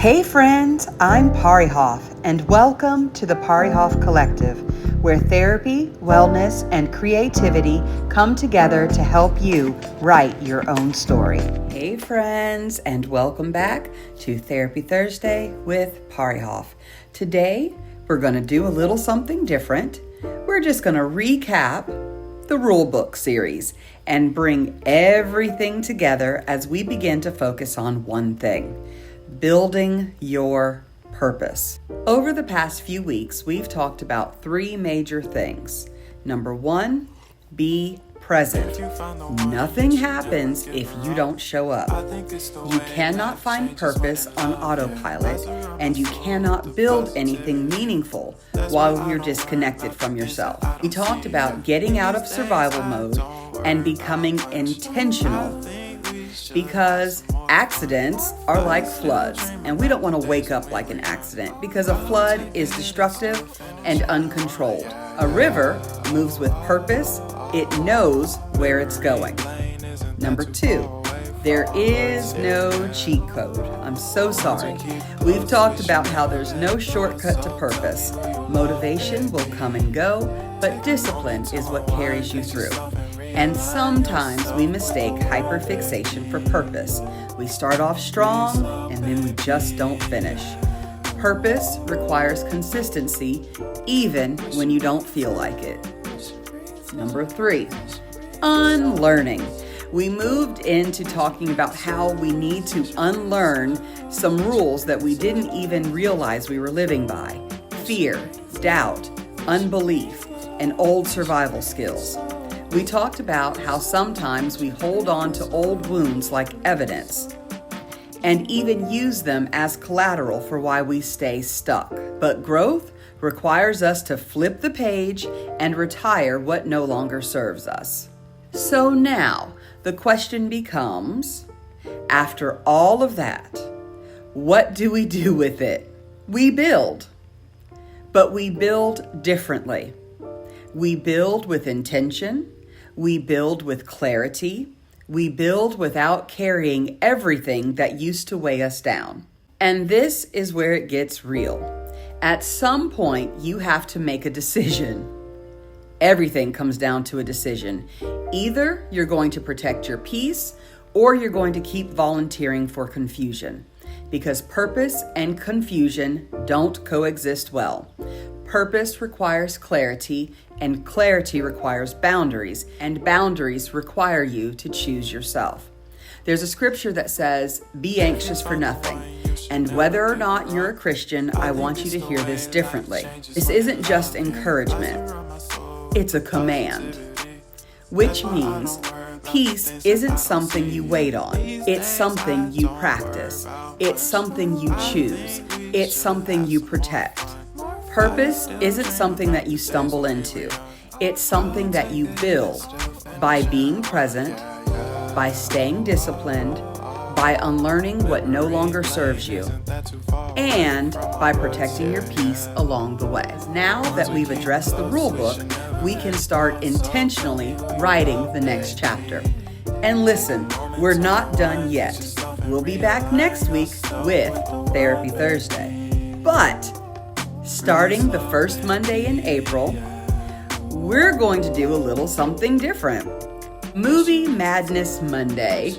Hey friends, I'm Parrihoff, and welcome to the Parrihoff Collective, where therapy, wellness, and creativity come together to help you write your own story. Hey friends, and welcome back to Therapy Thursday with Parrihoff. Today, we're going to do a little something different. We're just going to recap the Rulebook series and bring everything together as we begin to focus on one thing: building your purpose. Over the past few weeks, we've talked about three major things. Number one, be present. Nothing happens if you don't show up. You cannot find purpose on autopilot, and you cannot build anything meaningful while you're disconnected from yourself. We talked about getting out of survival mode and becoming intentional, because accidents are like floods, and we don't want to wake up like an accident, because a flood is destructive and uncontrolled. A river moves with purpose. It knows where it's going. Number two, there is no cheat code. I'm so sorry. We've talked about how there's no shortcut to purpose. Motivation will come and go, but discipline is what carries you through. And sometimes we mistake hyperfixation for purpose. We start off strong and then we just don't finish. Purpose requires consistency even when you don't feel like it. Number three, unlearning. We moved into talking about how we need to unlearn some rules that we didn't even realize we were living by. Fear, doubt, unbelief, and old survival skills. We talked about how sometimes we hold on to old wounds like evidence and even use them as collateral for why we stay stuck. But growth requires us to flip the page and retire what no longer serves us. So now the question becomes, after all of that, what do we do with it? We build, but we build differently. We build with intention. We build with clarity. We build without carrying everything that used to weigh us down. And this is where it gets real. At some point, you have to make a decision. Everything comes down to a decision. Either you're going to protect your peace, or you're going to keep volunteering for confusion. Because purpose and confusion don't coexist well. Purpose requires clarity, and clarity requires boundaries, and boundaries require you to choose yourself. There's a scripture that says, "Be anxious for nothing." And whether or not you're a Christian, I want you to hear this differently. This isn't just encouragement, it's a command, which means peace isn't something you wait on. It's something you practice. It's something you choose. It's something you protect. Purpose isn't something that you stumble into. It's something that you build by being present, by staying disciplined, by unlearning what no longer serves you, and by protecting your peace along the way. Now that we've addressed the rule book, we can start intentionally writing the next chapter. And listen, we're not done yet. We'll be back next week with Therapy Thursday. But starting the first Monday in April, we're going to do a little something different. Movie Madness Monday.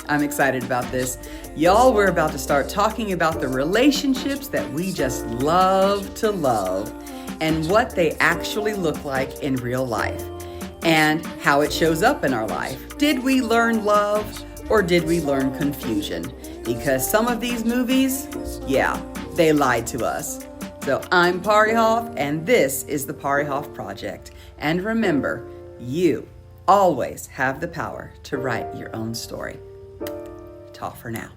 I'm excited about this. Y'all, we're about to start talking about the relationships that we just love to love and what they actually look like in real life and how it shows up in our life. Did we learn love or did we learn confusion? Because some of these movies, yeah, they lied to us. So I'm Parrihoff, and this is the Parrihoff Project. And remember, you always have the power to write your own story. Ta for now.